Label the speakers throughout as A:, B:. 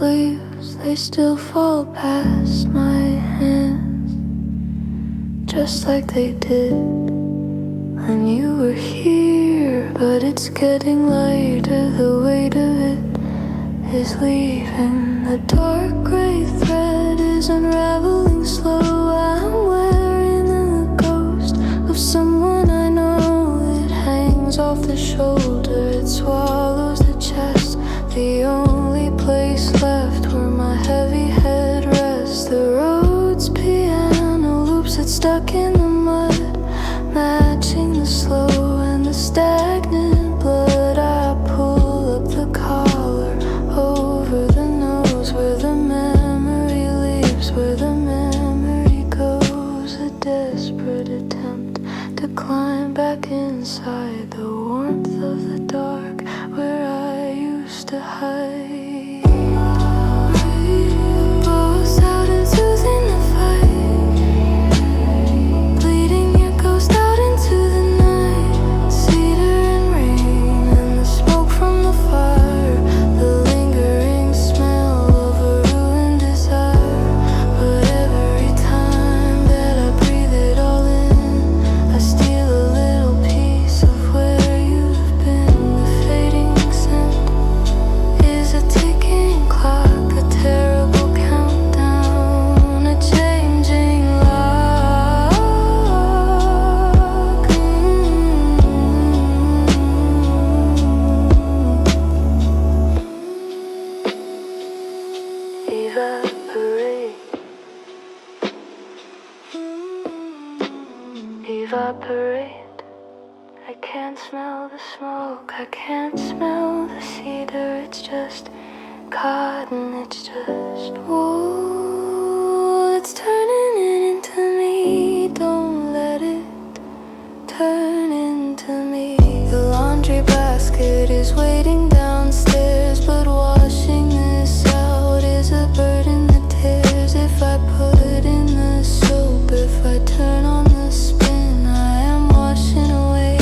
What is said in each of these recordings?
A: leaves, they still fall past my hands, just like they did when you were here. But it's getting lighter, the weight of it is leaving. The dark gray thread is unraveling slow. I'm wearing the ghost of someone I know. It hangs off the shoulder, it swallows the chest, the only place left where my heavy head rests. The road's piano loops, it's stuck in the mud, matching the slow and the stagnant blood. I pull up the collar over the nose, where the memory leaves, where the memory goes. A desperate attempt to climb back inside the warmth of the dark where I used to hide. Both out and soothing the fight, bleeding your ghost out into the night. Cedar and rain and the smoke from the fire, the lingering smell of a ruined desire. But every time that I breathe it all in, I steal a little piece of where you've been. The fading scent is a ticking clock, a terrible countdown, a changing lock. Evaporate, evaporate. I can't smell the smoke, I can't smell the cedar. It's just cotton, it's just wool. It's turning it into me, don't let it turn into me. The laundry basket is waiting downstairs, but washing this out is a burden that tears. If I put in the soap, if I turn on the spin, I am washing away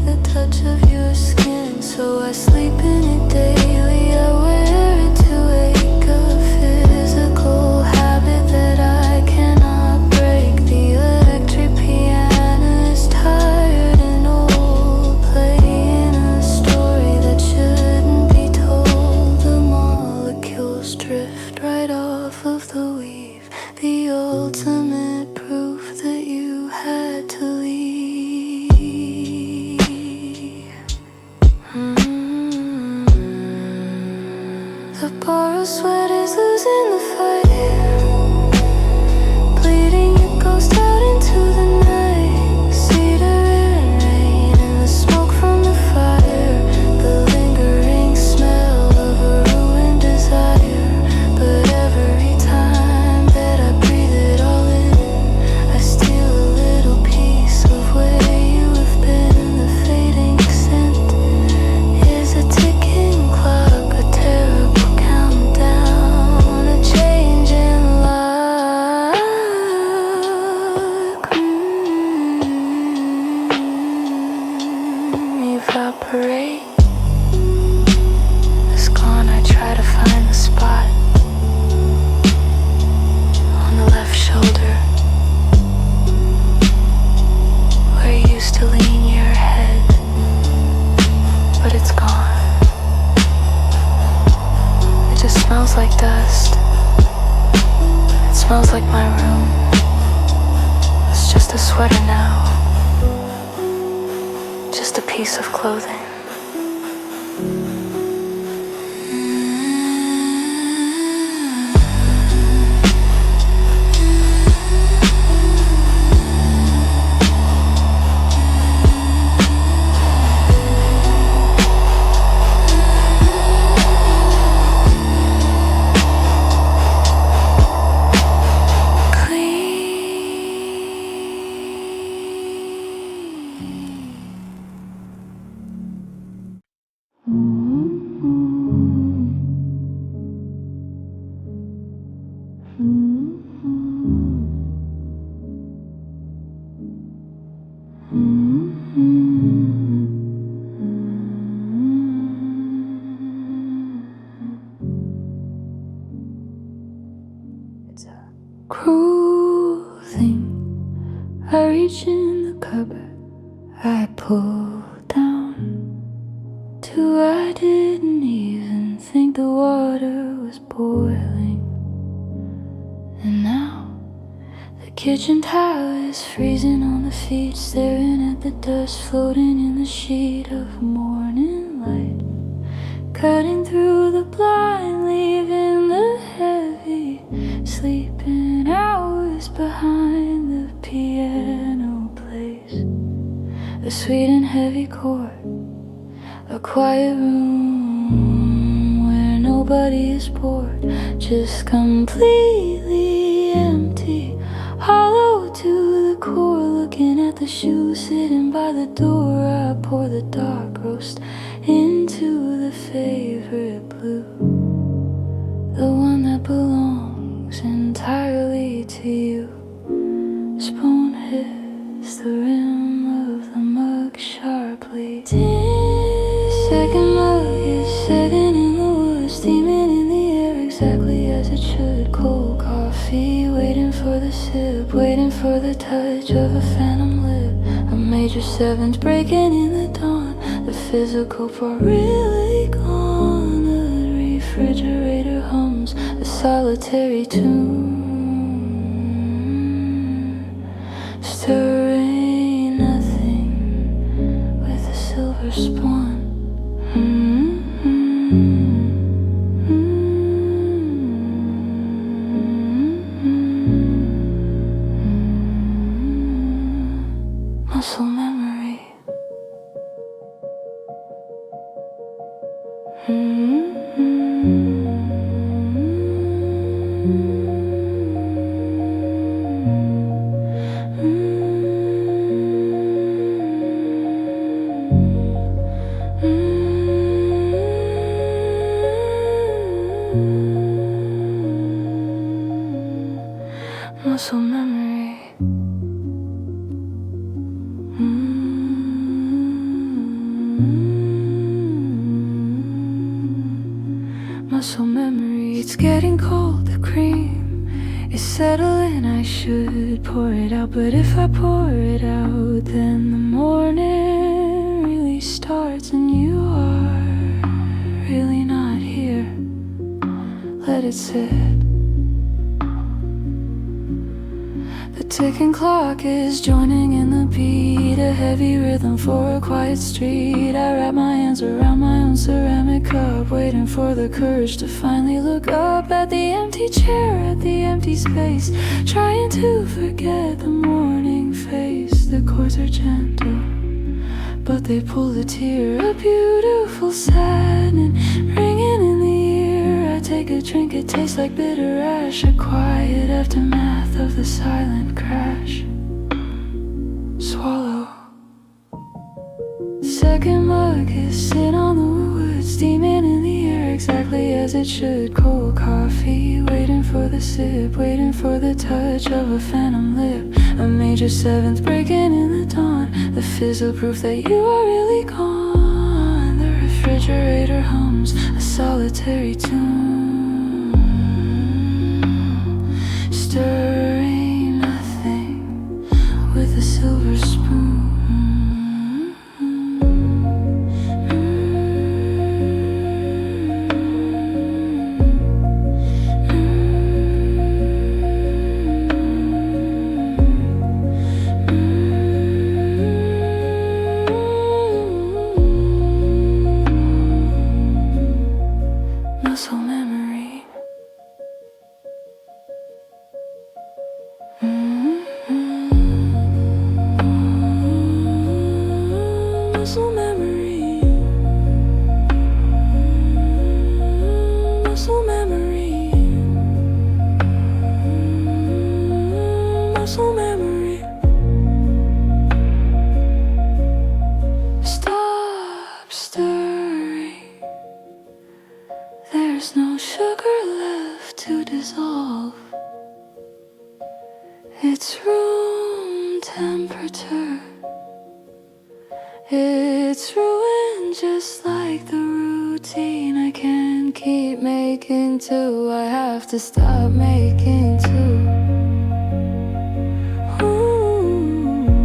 A: the touch of your skin. So I sleep in it daily, I wear it to wake, a physical habit that I cannot break. The electric piano is tired and old, playing a story that shouldn't be told. The molecules drift right off of the weave, the ultimate proof that you had to leave. The borrowed sweat is losing the fight, bleeding your ghost out into the night. Cedar and rain and the smoke from the fire, the lingering smell of a ruined desire. But every time that I breathe it all in, I steal a little piece of where you have been. The fading scent is a ticking clock, a terrible countdown, a changing luck. Evaporate. It's gone. I try to find the spot on the left shoulder where you used to lean your head, but it's gone. It just smells like dust. It smells like my room. It's just a sweater now, just a piece of clothing. Clean. reach in the cupboard, I pull down till I didn't even think the water was boiling. And now the kitchen tile is freezing on the feet, staring at the dust floating in the sheet of morning light, cutting through the blind, leaving the heavy sleeping hours behind. The piano plays a sweet and heavy chord, a quiet room where nobody is bored, just completely empty, hollow to the core. Looking at the shoe sitting by the door, I pour the dark roast into the favorite blue, the one that belongs entirely to you. Spoon hits the rim of the mug sharply. Second mug is setting in the woods, steaming in the air exactly as it should. Cold coffee, waiting for the sip, waiting for the touch of a phantom lip. A major seventh breaking in the dawn, the physical part really gone. The refrigerator hums a solitary tune, stirring nothing with a silver spoon. Muscle memory. Muscle memory. Muscle memory. It's getting cold, the cream is settling. I should pour it out, but if I pour it out, then the morning really starts, and you are really not here. Let it sit. The ticking clock is joining in the beat, a heavy rhythm for a quiet street. I wrap my hands around my own ceramic cup, waiting for the courage to finally look up at the empty chair, at the empty space, trying to forget the morning face. The chords are gentle, but they pull a tear, a beautiful saddening ringing in the ear. I take a drink, it tastes like bitter ash, a quiet aftermath of the silent crash. Swallow. Second mug is sit on the wood, steaming in the air exactly as it should. Cold coffee, waiting for the sip, waiting for the touch of a phantom lip. A major seventh breaking in the dawn, the fizzle proof that you are really gone. The refrigerator hums a solitary tune, stirring nothing with a silver spoon. Muscle memory. Muscle memory. Muscle memory. Muscle memory. Stop stirring. There's no sugar left to dissolve. It's room temperature. It's ruined just like the routine. I can't keep making two. I have to stop making two. Ooh.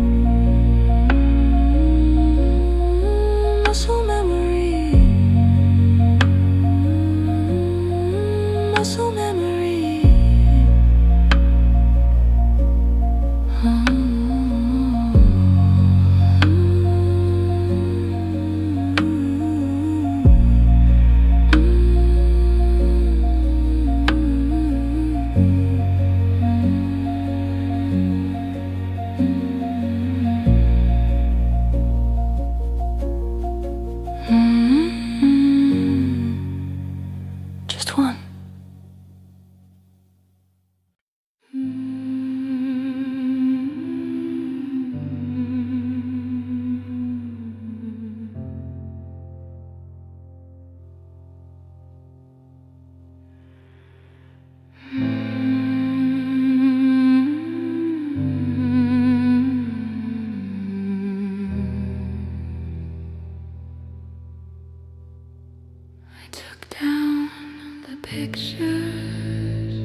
A: pictures.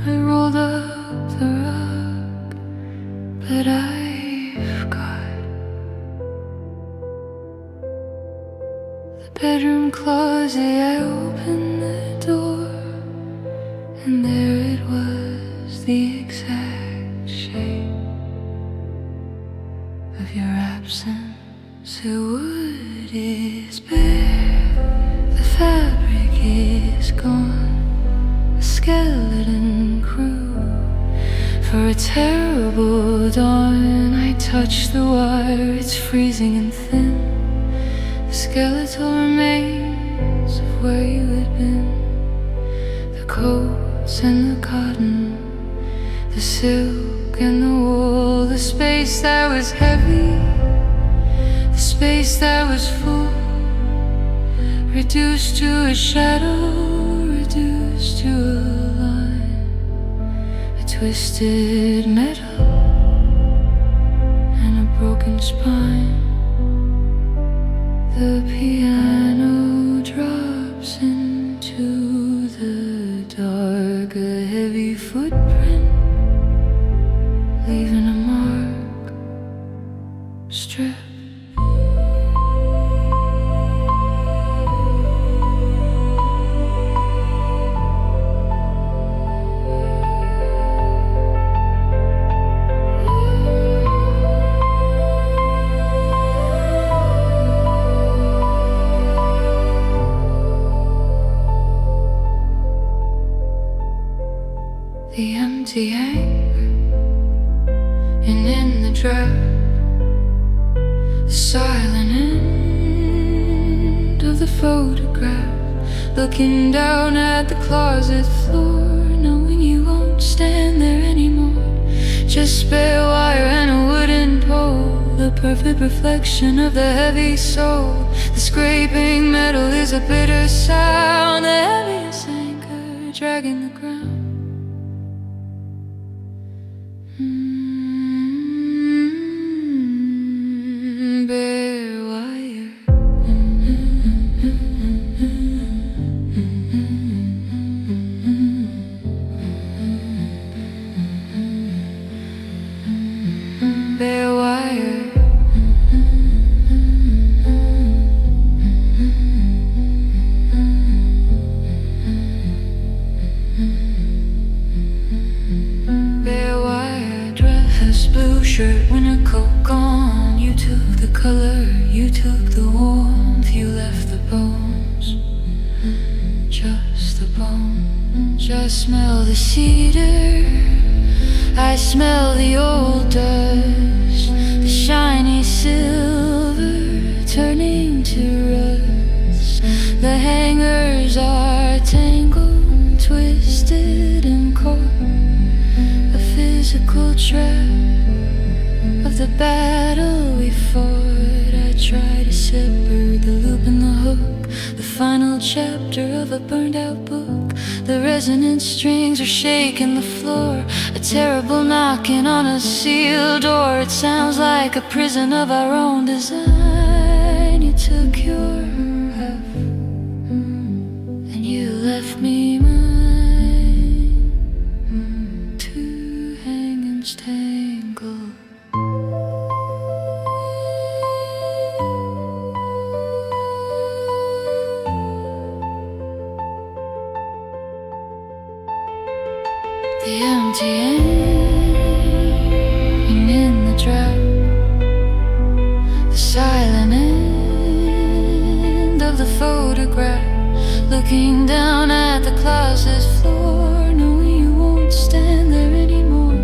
A: I rolled up the rug, but I've got the bedroom closet. I opened the door, and there it was, the exact shape of your absence. The wood is bare, the fabric is gone, a skeleton crew for a terrible dawn. I touch the wire, it's freezing and thin, the skeletal remains of where you had been. The coats and the cotton, the silk and the wool, the space that was heavy, the space that was full, reduced to a shadow, reduced to a line, a twisted metal and a broken spine. The piano drops into the dark, a heavy footprint, leaving a mark, strip. The empty anger, and in the drug, the silent end of the photograph, looking down at the closet floor, knowing you won't stand there anymore. Just bare wire and a wooden pole, the perfect reflection of the heavy soul. The scraping metal is a bitter sound, the heaviest anchor dragging the ground. Bare wire. Bare wire. Bare wire dress, blue shirt, winter coat gone. You took the color, you took the warmth, you left the bones, just the bones. I smell the cedar, I smell the old dust, the shiny silver turning to rust. The hangers are tangled, twisted and caught, a physical trap of the battle we fought. I try to separate the loop and the hook, the final chapter of a burned out book. The resonant strings are shaking the floor, a terrible knocking on a sealed door. It sounds like a prison of our own design. You took your half and you left me mine, two hangings tangled. The empty end in the drop, the silent end of the photograph, looking down at the closet floor, knowing you won't stand there anymore.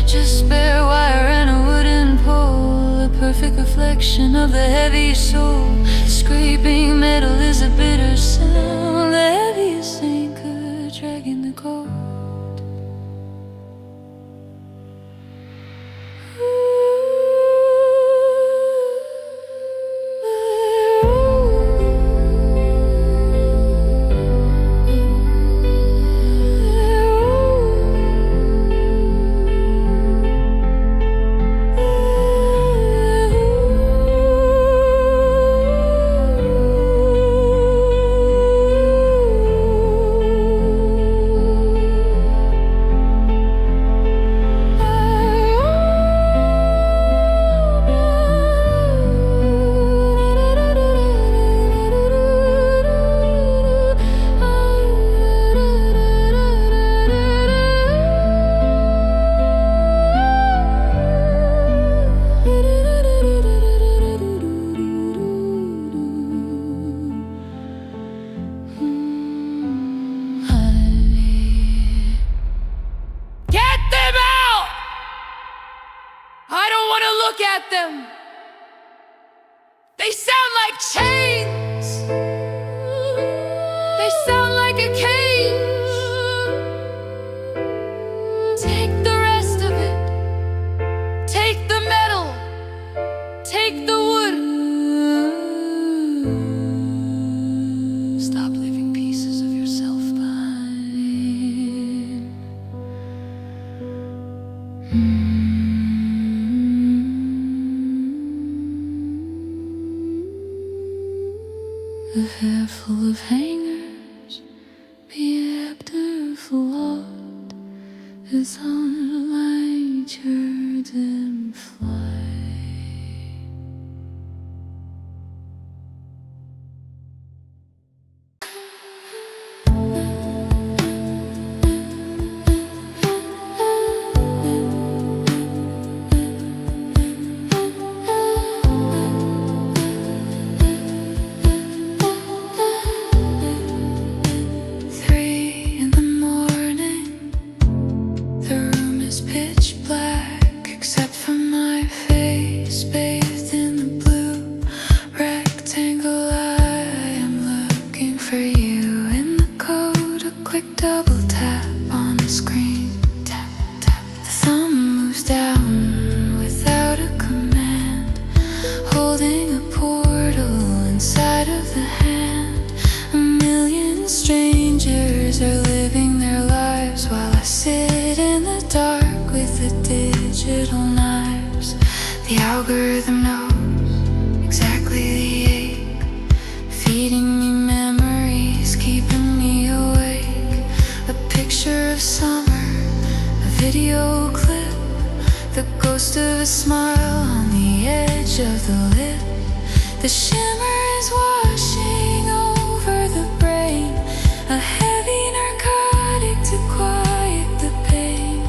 A: Just bare wire and a wooden pole, a perfect reflection of the heavy soul. Scraping metal is a bitter sound, the heaviest anchor dragging the cold. them. They sound like chains. They sound like a cage. Take the rest of it. Take the metal. Take the wood. Stop leaving pieces of yourself behind. A hair full of hangers, be after float, is on my Jordan flight. Pitch black, except for my face, bathed in the blue rectangle. I am looking for you in the code. A quick double tap on the screen. Tap, tap. The thumb moves down without a command, holding a portal inside of the hand. A million strangers are living their lives while I sit in the dark with the digital knives. The algorithm knows exactly the ache, feeding me memories, keeping me awake. A picture of summer, a video clip, the ghost of a smile on the edge of the lip. The shimmer is washing over the brain, a heavy narcotic to quiet the pain.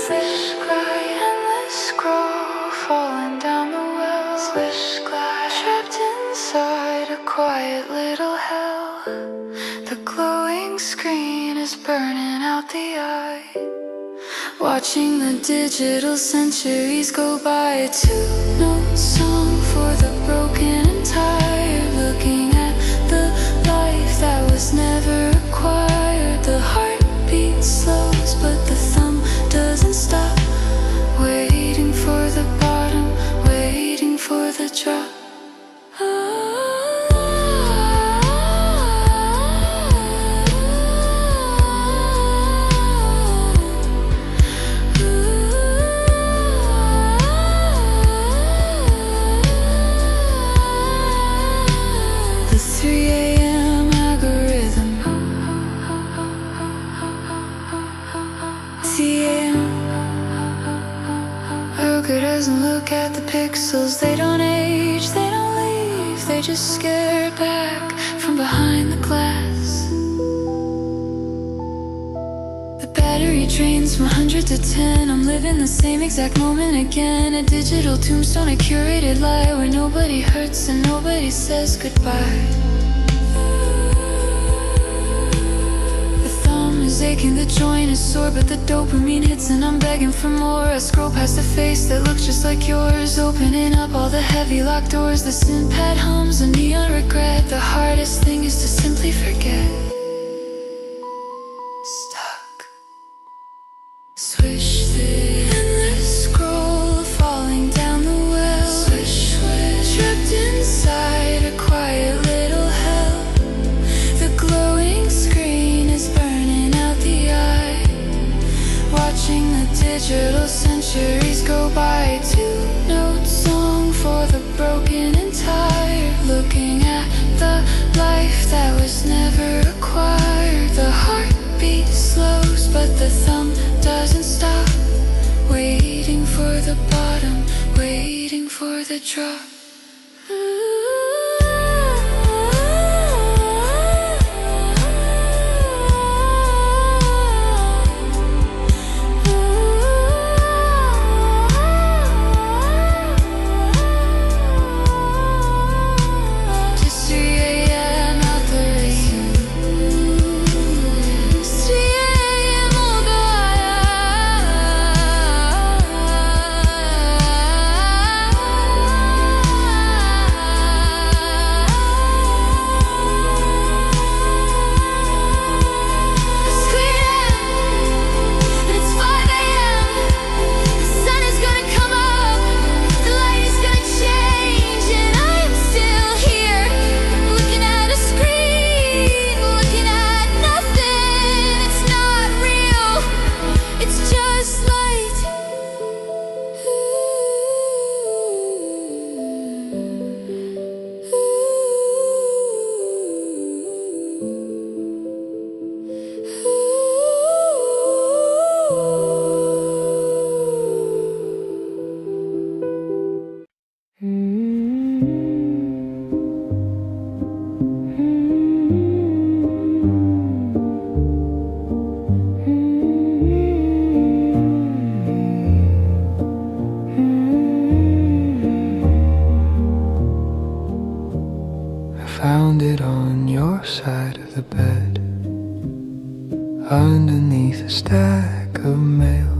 A: Swish, cry, endless scroll, falling down the well. Swish, glide, trapped inside a quiet little hell. The glowing screen is burning out the eye, watching the digital centuries go by. A two-note song for the broken and tired, looking at the life that was never acquired. The heartbeat slows, but the thumb doesn't stop, waiting for the bottom, waiting for the drop. The 3 a.m. algorithm. Roku doesn't look at the pixels. They don't age, they don't leave, they just stare back from behind the glass. The battery drains from 100 to 10. I'm living the same exact moment again. A digital tombstone, a curated lie where nobody hurts and nobody says goodbye. Aching, the joint is sore, but the dopamine hits and I'm begging for more. I scroll past a face that looks just like yours, opening up all the heavy locked doors. The synth pad hums a neon regret. The hardest thing is to simply forget. Stuck. Swish the endless scroll, falling down the well. Swish, swish, trapped inside a quiet little hell. The glowing screen is burning out the eye, watching the digital centuries go by. A two-note song for the broken and tired, looking at the life that was never acquired. The heartbeat slows, but the thumb doesn't stop, waiting for the bottom, waiting for the drop. found it on your side of the bed, underneath a stack of mail.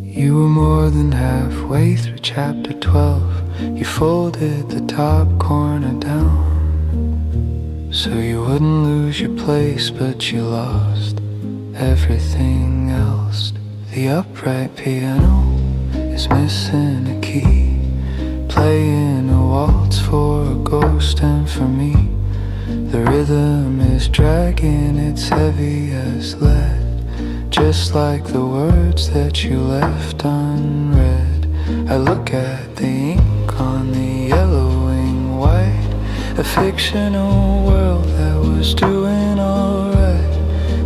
A: You were more than halfway through chapter 12. You folded the top corner down, so you wouldn't lose your place, but you lost everything else. The upright piano is missing a key, playing a waltz for a ghost and for me. The rhythm is dragging, it's heavy as lead, just like the words that you left unread. I look at the ink on the yellowing white, a fictional world that was doing alright.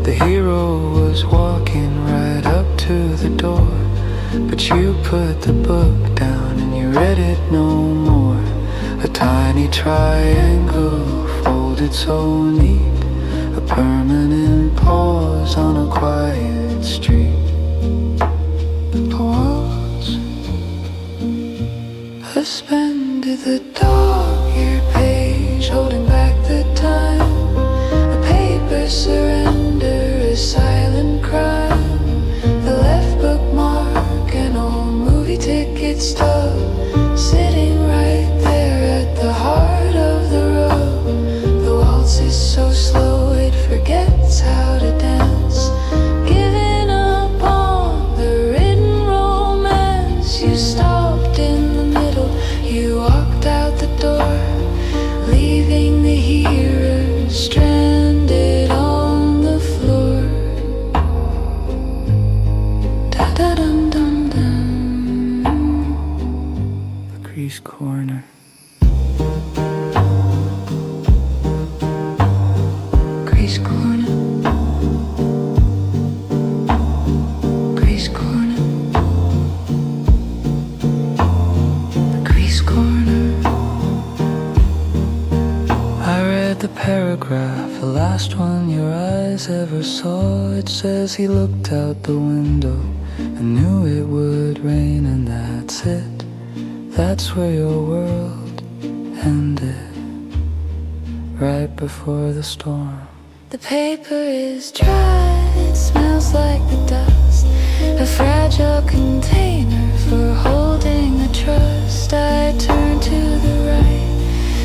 A: The hero was walking right up to the door, but you put the book down and you read it no more. A tiny triangle folded so neat, a permanent pause on a quiet street. Pause. Suspended the dog-eared page, holding back the time. A paper surrender, a silent crime. The left bookmark, an old movie ticket stub, sitting right there at the heart of the rub. The waltz is so slow it forgets how to dance, giving up on the written romance. You stopped in the middle, you walked out the door, leaving the hero stranded on the floor. Da-da-dum-dum-dum. The crease corner. Crease corner. Crease corner. The crease corner. I read the paragraph, the last one your eyes ever saw. It says he looked out the window and knew it would rain, and that's it. That's where your world ended, right before the storm. The paper is dry, it smells like the dust, a fragile container for holding a trust. I turn to the right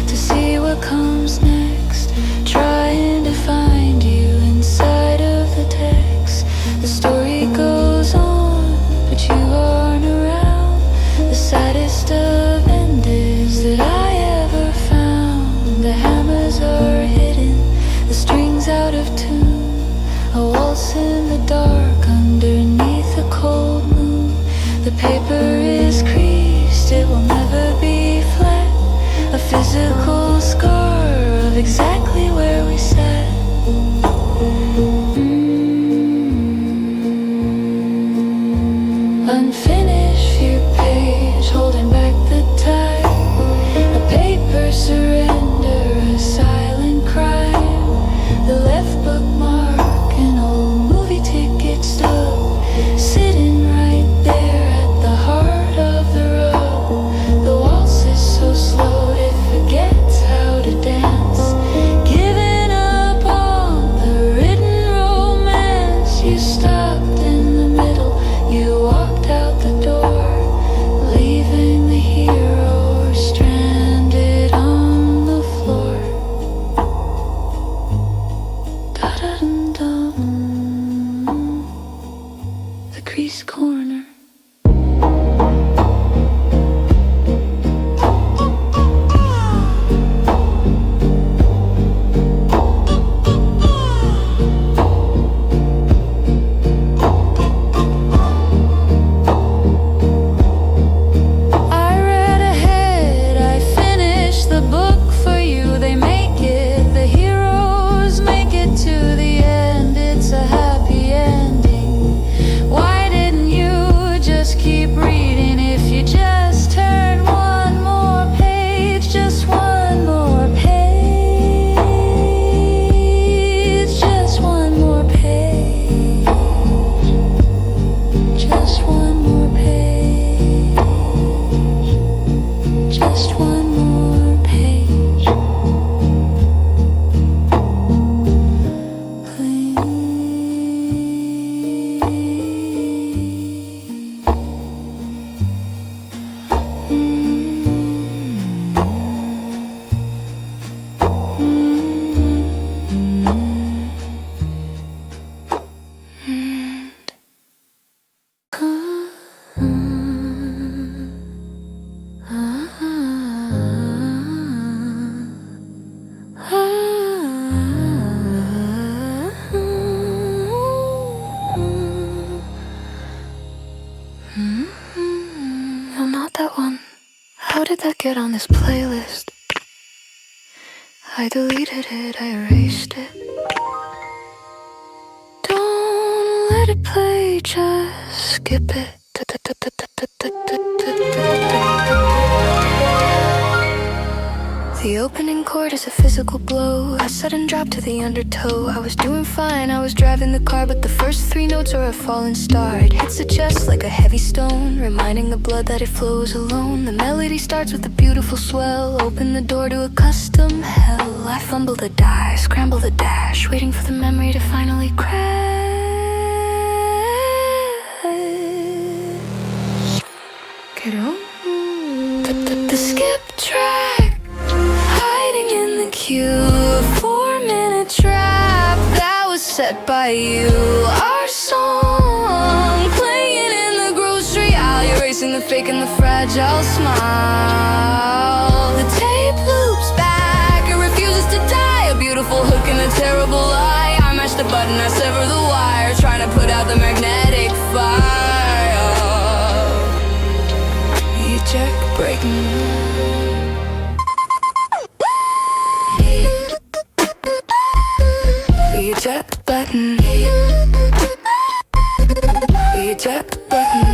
A: to see what comes next, trying to find you inside of the text. The story goes on, but you aren't around. The saddest of endings that I ever found. The hammers are hidden, the strings out of tune, a waltz in the dark underneath a cold moon. The paper is creased, it will never be flat, a physical scar did that get on this playlist? I deleted it, I erased it. Don't let it play, just skip it. The opening chord is a physical blow, a sudden drop to the undertow. I was doing fine, I was driving the car, but the first three notes are a falling star. It hits the chest like a heavy stone, reminding the blood that it flows alone. The melody starts with a beautiful swell, open the door to a custom hell. I fumble the die, scramble the dash, waiting for the memory to finally crash. Get on the skip track, hiding in the queue, a 4-minute trap that was set by you. Our song playing in the grocery aisle, erasing the fake and the fragile smile. The tape loops back, it refuses to die, a beautiful hook and a terrible lie. I mash the button, I sever the wire, trying to put out the magnetic fire. Eject breaking. Eject button. Eject button.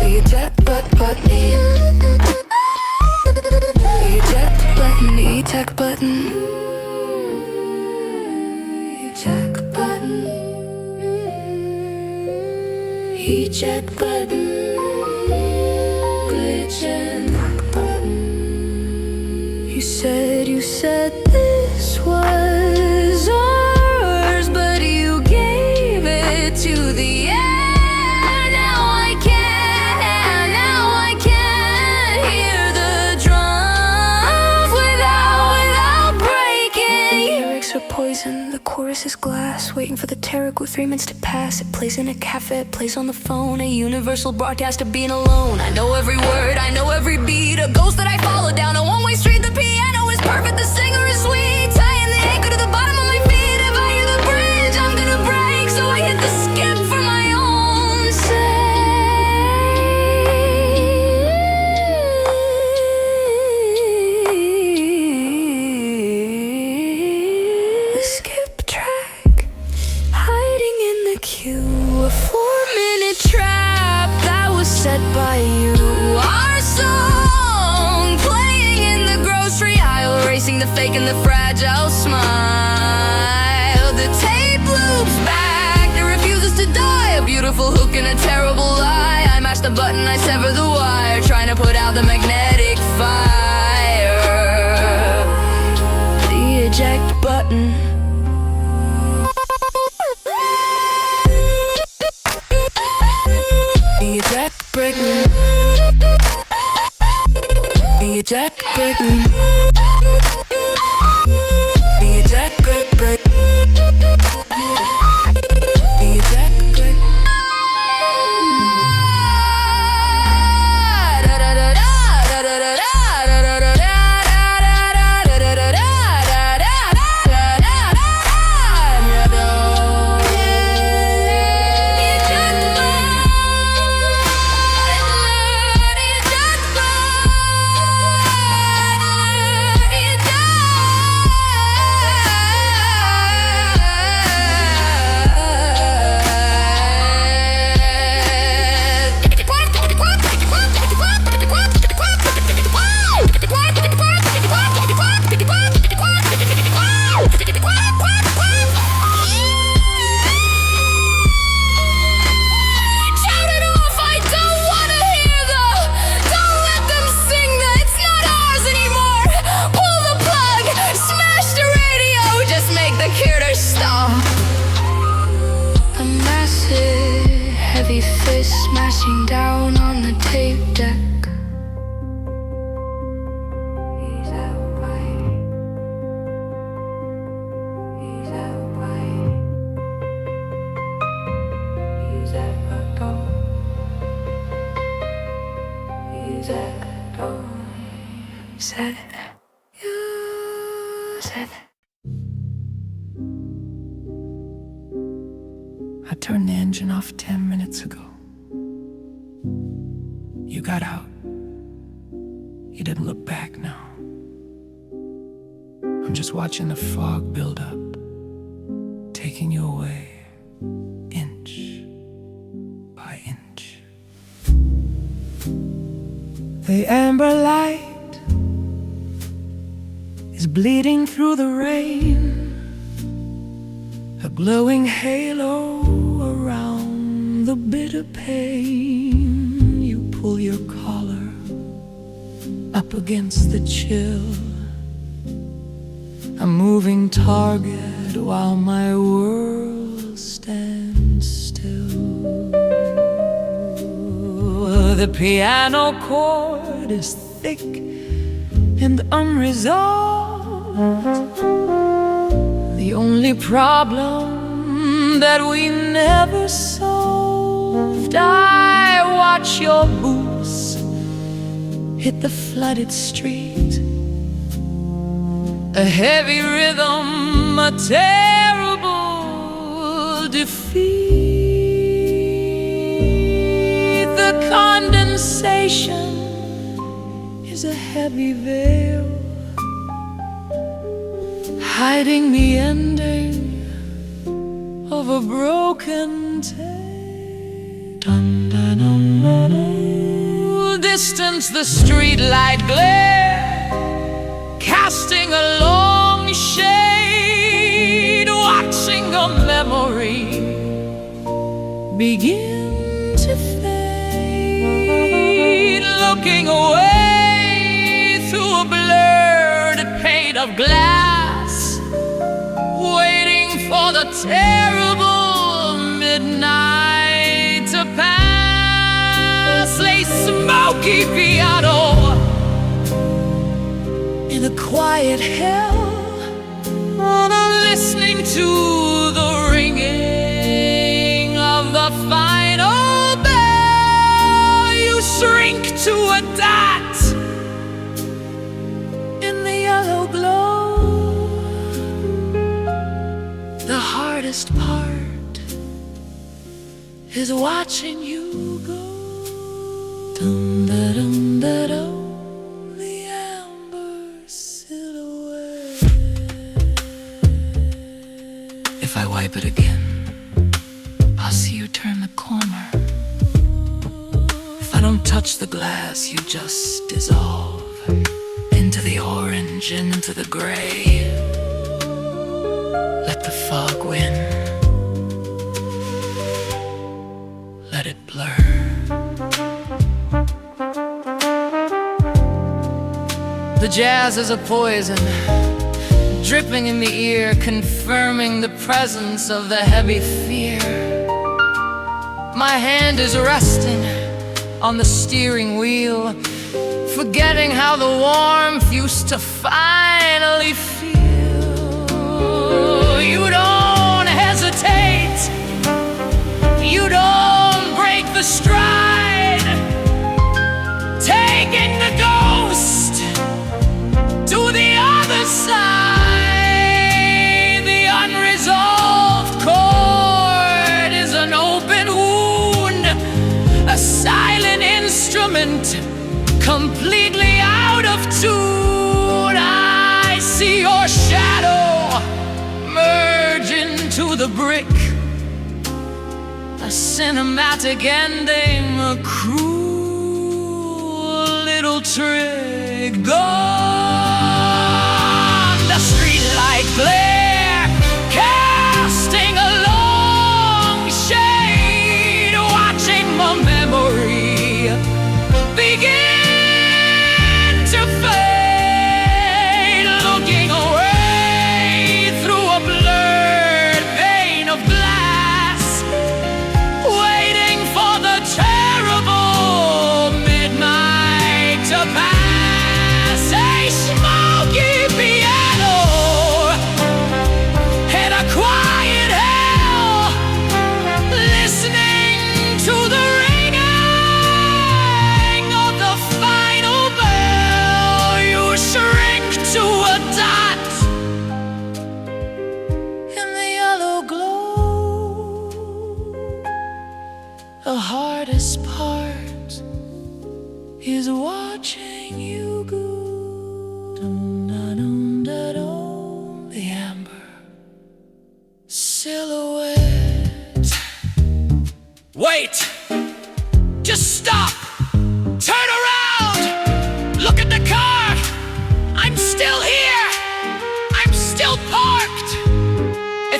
A: Eject button. Eject button. Eject button. Eject button. Eject button. Glitching button. You said this was ours, but you gave it to the air. Now I can't hear the drums without breaking. Lyrics are poison, the chorus is glass, waiting for the tarot with 3 minutes to pass. It plays in a cafe, it plays on the phone, a universal broadcast of being alone. I know every word, I know every beat, a ghost that I follow down a one-way street. The piano is perfect, the singer is sweet, tying the anchor to the bottom of my feet. If I hear the bridge, I'm gonna break, so I hit the skip for my own sake. The skip track, hiding in the queue, a 4-minute trap that was set by you. Our song playing in the grocery aisle, erasing the fake and the fragile smile. The tape loops back, it refuses to die, a beautiful hook and a terrible lie. I mash the button, I sever the wire, trying to put out the magnetic fire. The eject button. Eject breaking. Eject breaking. Eject break. Eject break. Heavy fist smashing down on the tape deck. He's out right. He's out right. He's at the door. He's at the door. Said you said. I turned the engine off 10 minutes ago. You
B: You got out. You didn't look back now. I'm just watching the fog build up, taking you away, inch by inch. The amber light is bleeding through the rain, a glowing halo around the bitter pain. You pull your collar up against the chill, a moving target while my world stands still. The piano chord is thick and unresolved, the only problem that we never solved. I watch your boots hit the flooded street, a heavy rhythm, a terrible defeat. The condensation is a heavy veil, hiding the ending of a broken tale. Dun, dun, dun, dun, dun. Distance the streetlight glare, casting a long shade, watching a memory begin to fade, looking away through a blurred pane of glass, waiting for the terrible midnight to pass. A smoky piano in a quiet hell, listening to the ringing of the final bell. You shrink to a dot in the yellow glow. The hardest part is watching you go. Dum, da, dum, da, dum. The amber silhouette. If I wipe it again, I'll see you turn the corner. If I don't touch the glass, you just dissolve into the orange and into the gray. Let the fog win. Let it blur. The jazz is a poison, dripping in the ear, confirming the presence of the heavy fear. My hand is resting on the steering wheel, forgetting how the warmth used to finally feel. You don't hesitate, you don't break the stride, taking the ghost to the other side. The unresolved chord is an open wound, a silent instrument, completely out of tune. I see your shadow merge into the brick, a cinematic ending, a cruel little trick. Gone, the streetlight glare, casting a long shade, watching my memory begin to fade, looking away through a blurred pane of glass, waiting for the terrible midnight to pass. A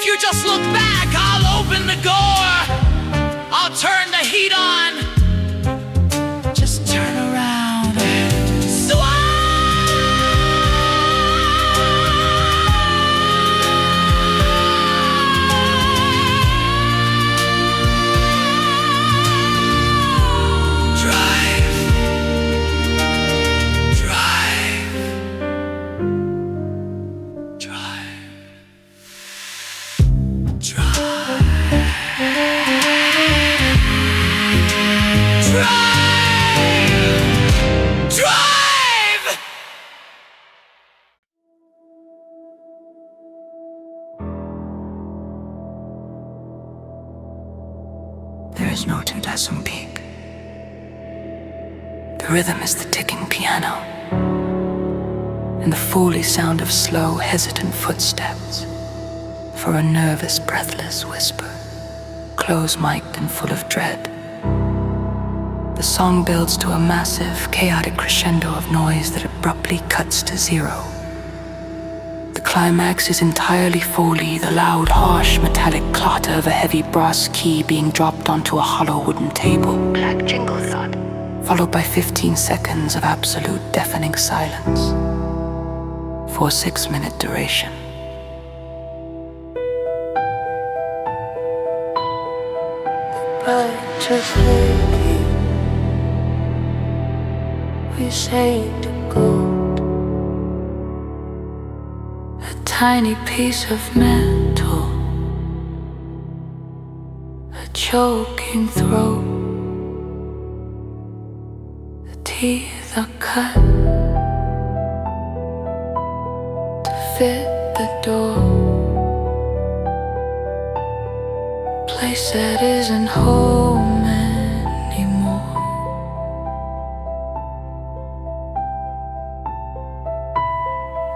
B: If you just look back, I'll open the door. I'll turn the heat on. Just turn around and swipe. Drive. There is no two-decim peak. The rhythm is the ticking piano, and the foley sound of slow, hesitant footsteps for a nervous, breathless whisper, close-mic'd and full of dread. The song builds to a massive, chaotic crescendo of noise that abruptly cuts to zero. The climax is entirely foley, the loud, harsh, metallic clatter of a heavy brass key being dropped onto a hollow wooden table.
A: Black jingle thought.
B: Followed by 15 seconds of absolute deafening silence for a 6-minute duration.
A: But just lately we saved gold, a tiny piece of metal, a choking throat, the teeth are cut to fit the door. Place that isn't home anymore.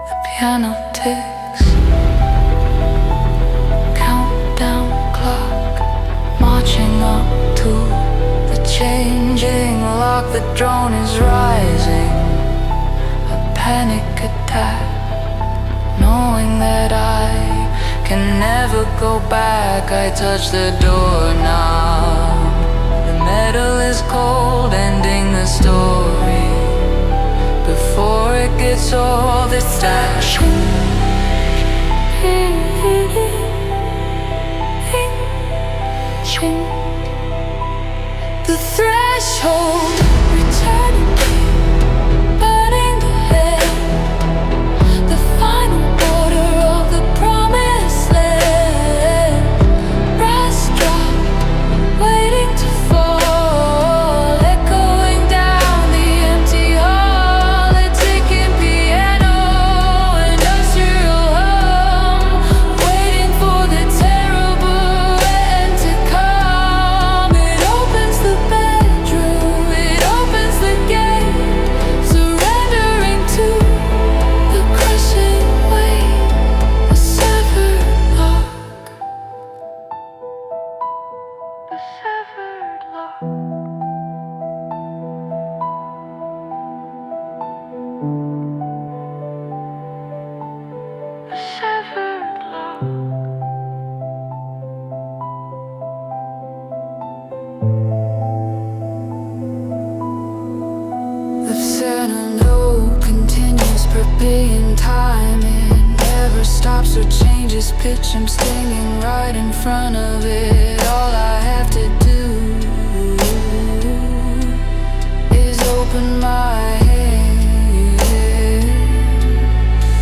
A: The piano ticks, countdown clock, marching up to the changing lock. The drone is rising, a panic attack, knowing that I can never go back. I touch the doorknob. The metal is cold, ending the story before it gets old. It's that the threshold, eternity, burning the head, the final border of the promised land. Brass drop, waiting to fall, echoing down the empty hall. A ticking piano, industrial hum, waiting for the terrible end to come. It opens the bedroom, it opens the gate, surrendering to the crushing weight, a severed lock, the severed lock. The severed lock. The center continues prepping time. It never stops or changes pitch. I'm stinging right in front of it. All I have to do is open my head.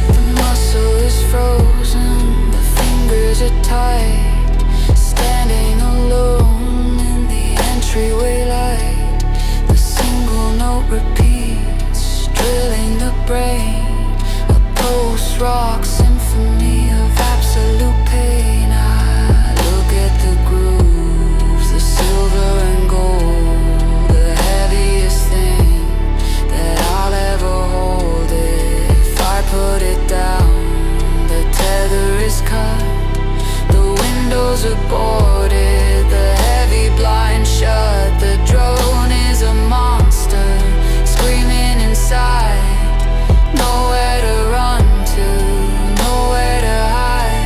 A: The muscle is frozen, the fingers are tight, standing alone in the entryway light. The single note repeats, drilling the brain, a post-rock symphony of absolute pain. I look at the grooves, the silver and gold, the heaviest thing that I'll ever hold. If I put it down, the tether is cut, the windows are boarded, the heavy blinds shut. The drone is a monster, screaming inside. Nowhere to run to, nowhere to hide.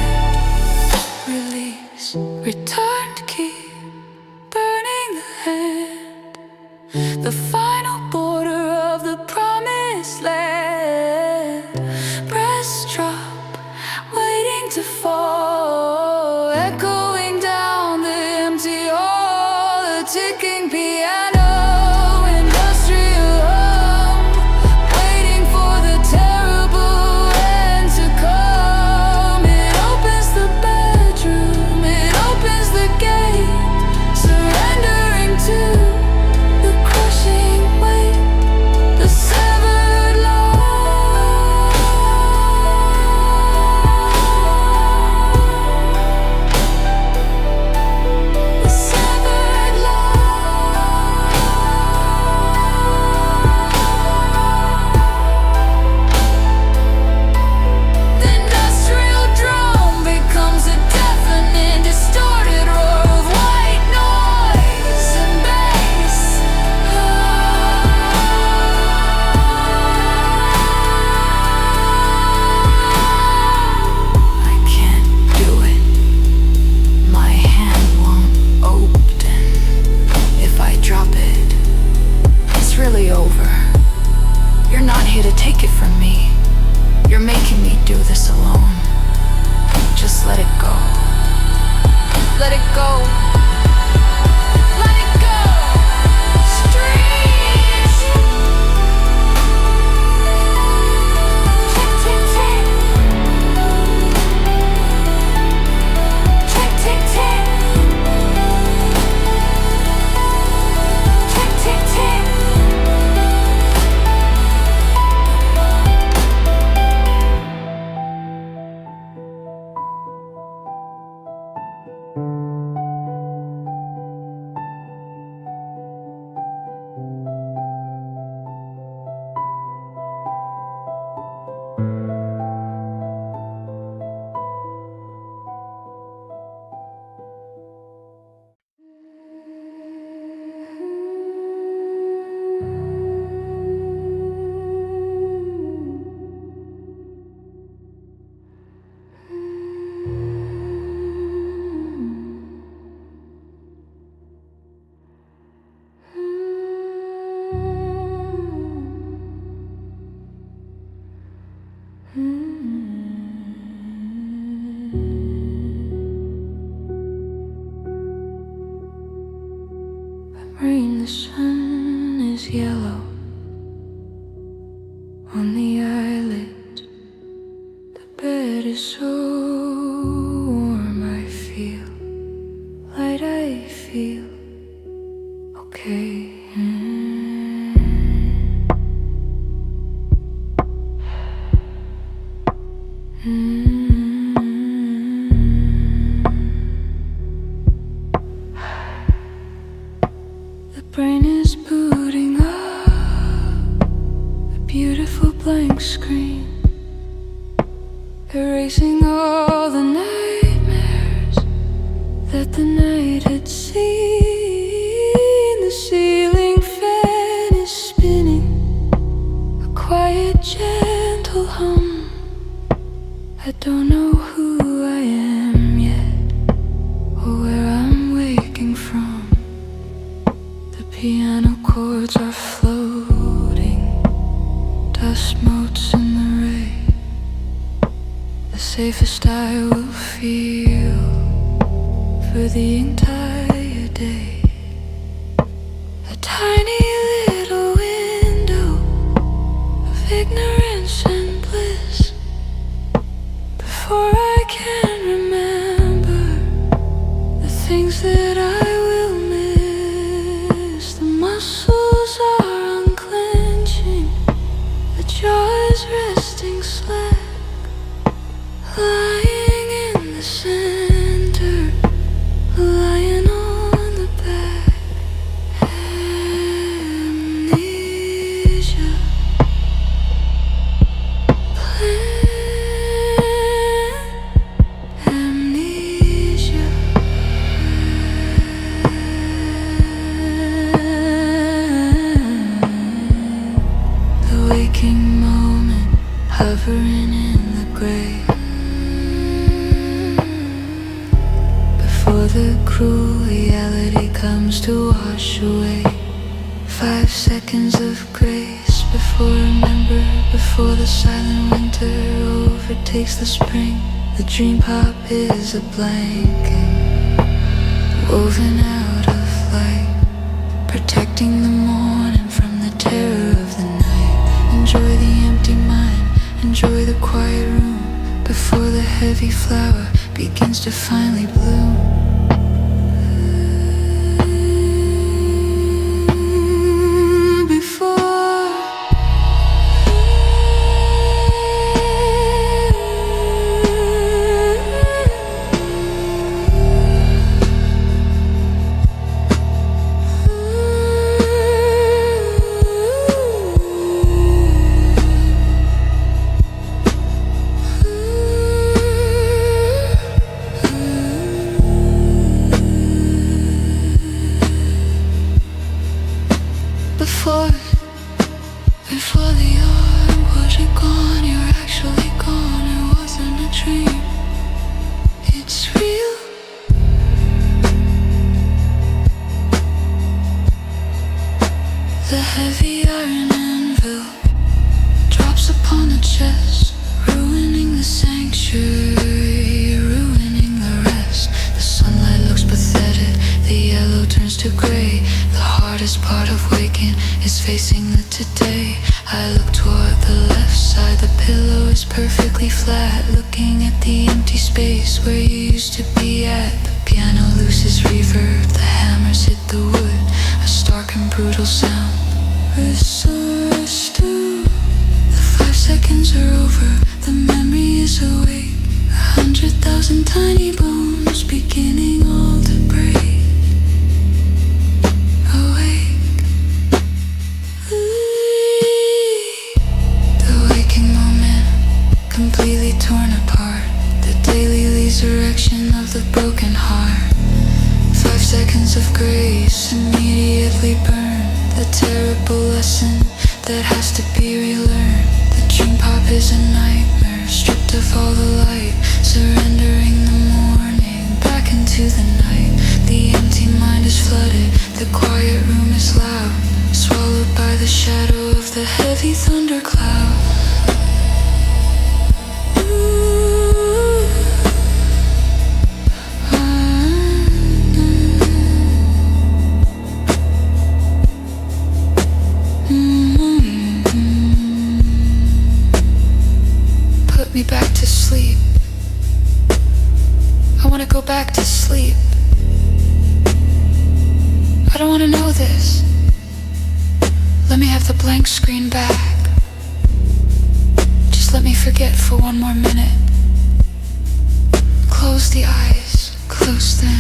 A: waiting to fall, echoing down the empty hall, a ticking piano, industrial hum, waiting for the terrible end to come. It opens the bedroom, it opens the gate, surrendering to the crushing weight, the severed line, the severed line. The industrial drum becomes a deafening, distorted roar of white noise and bass. I can't do it. My hand won't open. If I drop it, it's really over. You're not here to take it from me. You're making me do this alone. Just let it go. Let it go. Let it go. Streets. Tick, tick, tick. Tick, tick, tick. Tick, tick, tick. Rain, the sun is yellow on the eyelid. The bed is so warm, I feel light, I feel okay. The brain is booting up a beautiful blank screen, erasing all the nightmares that the night had seen. The ceiling fan is spinning, a quiet, gentle hum. I don't know who I am yet, or where I'm waking from. The piano chords are floating, dust motes in the rain. The safest I will feel for the entire day. A tiny little window of ignorance and bliss. Before I can remember the things that I will miss. The muscles are unclenching, the jaw is resting slack, lying in the center, lying on the back. Amnesia, amnesia. The waking moment, hovering in the grave, before the cruel reality comes to wash away. 5 seconds of grace before remember, before the silent winter overtakes the spring. The dream pop is a blanket woven out of light, protecting the morning from the terror of the night. Enjoy the empty mind, enjoy the quiet room, before the heavy flower begins to finally bloom. Before the arm was gone, you're actually gone. It wasn't a dream, it's real. The heavy iron anvil drops upon the chest, ruining the sanctuary, ruining the rest. The sunlight looks pathetic, the yellow turns to gray. The hardest part of waking is facing the today. I look toward the left side, the pillow is perfectly flat, looking at the empty space where you used to be at. The piano loses reverb, the hammers hit the wood, a stark and brutal sound. Restore. The 5 seconds are over, the memory is awake. 100,000 tiny bones beginning all to break. Completely torn apart, the daily resurrection of the broken heart. 5 seconds of grace immediately burned, the terrible lesson that has to be relearned. The dream pop is a nightmare, stripped of all the light, surrendering the morning back into the night. The empty mind is flooded, the quiet room is loud, swallowed by the shadow of the heavy thundercloud. Put me back to sleep. I want to go back to sleep. I don't want to know this. Let me have the blank screen back. Just let me forget for one more minute. Close the eyes, close them.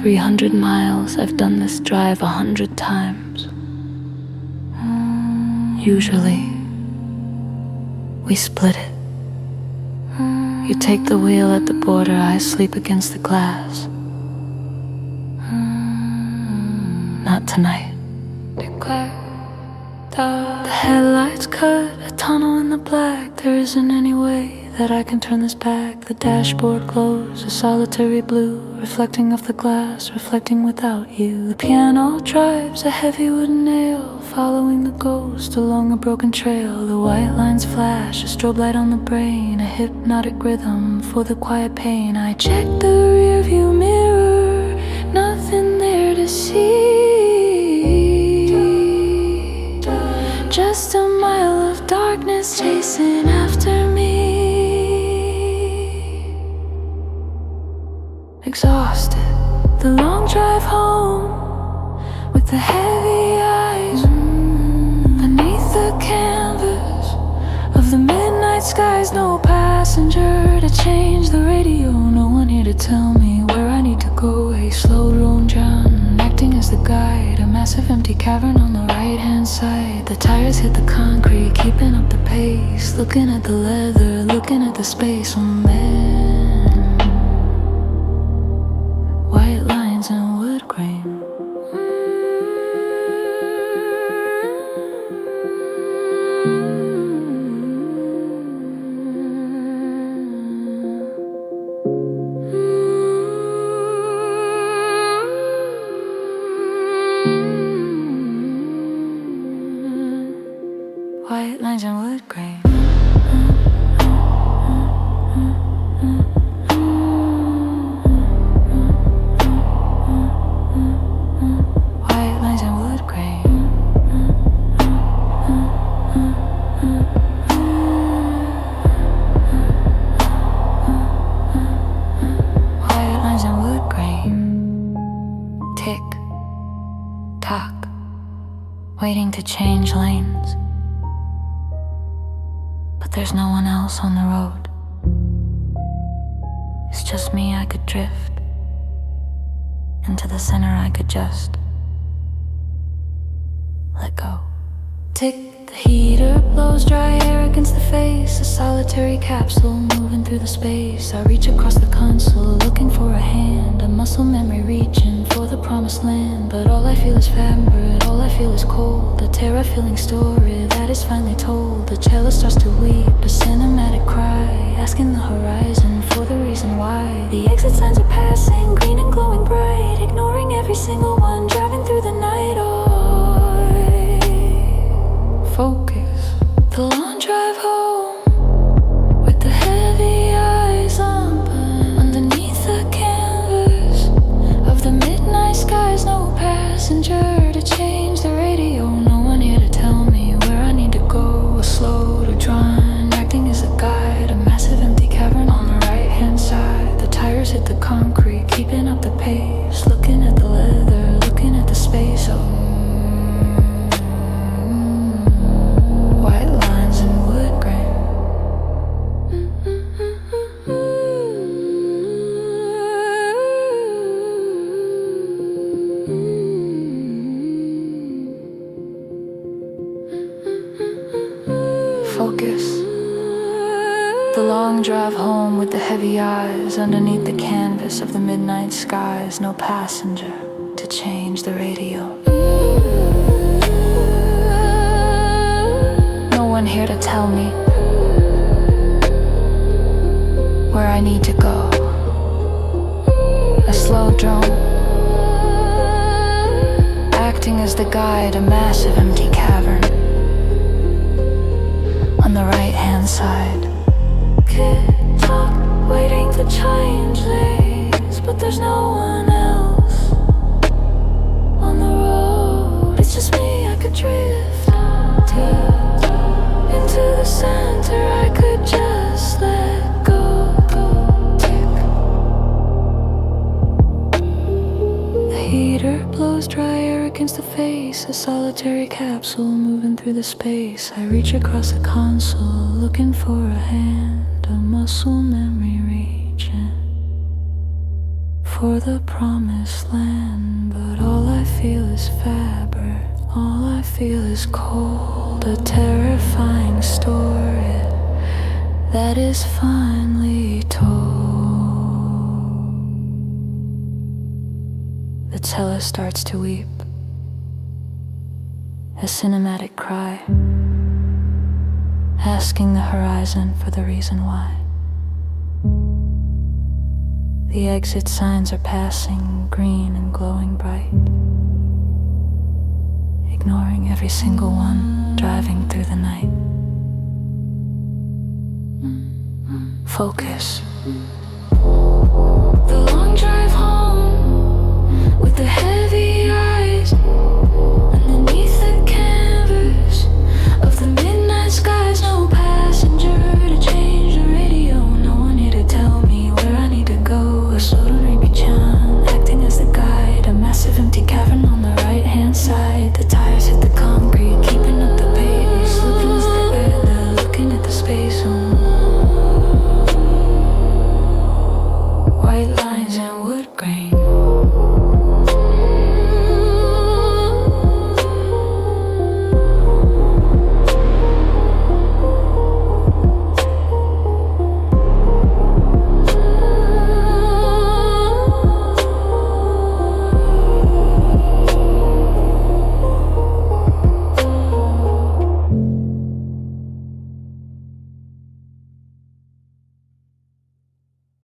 A: For 300 miles, I've done this drive 100 times. Usually, we split it. You take the wheel at the border, I sleep against the glass. Not tonight. The headlights cut a tunnel in the black. There isn't any way that I can turn this back. The dashboard glows a solitary blue, reflecting off the glass, reflecting without you. The piano drives a heavy wooden nail, following the ghost along a broken trail. The white lines flash, a strobe light on the brain, a hypnotic rhythm for the quiet pain. I check the rearview mirror, nothing there to see. Just a mile of darkness chasing after me. Exhausted, the long drive home with the heavy eyes beneath the canvas of the midnight skies. No passenger to change the radio, no one here to tell me where I need to go. A slow lone John acting as the guide, a massive empty cavern on the right hand side. The tires hit the concrete, keeping up the pace, looking at the leather, looking at the space. And then white lines and wood grain. White lines and wood grain. White lines and wood grain. White lines and wood grain. Tick tock, waiting to change lanes. But there's no one else on the road. It's just me. I could drift into the center. I could just let go. Tick, the heater blows dry air against the face. A solitary capsule moving through the space. I reach across the console looking for a hand, a muscle memory reaching for the promised land. But all I feel is fabric, all I feel is cold. A terror-filling story that is finally told. The cello starts to weep, a cinematic cry, asking the horizon for the reason why. The exit signs are passing, green and glowing bright, ignoring every single one, driving through the night. Focus, the long drive home with the heavy eyes open underneath the canvas of the midnight skies. No passenger to change the radio, no one here to tell me where I need to go. A slow to drawn, acting as a guide, a massive empty cavern on the right hand side. The tires hit the concrete, keeping up the pace, looking at the leather, looking at the space. White lines and wood grain. Focus, the long drive home with the heavy eyes underneath the canvas of the midnight skies. No passenger to change the radio. No one here to tell me where I need to go. A slow drone acting as the guide, a massive empty cavern on the right hand side. Kid talk, waiting to change lanes, but there's no one else on the road. It's just me. I could drift into the center. I could just let go. Tick. The heater blows dry air against the face. A solitary capsule moving through the space. I reach across the console looking for a hand, a muscle memory reaching for the promised land. But all I feel is fabric, all I feel is cold. A terrifying story that is finally told. The cello starts to weep, a cinematic cry, asking the horizon for the reason why. The exit signs are passing, green and glowing bright, ignoring every single one, driving through the night. Focus. The long drive home with the heavy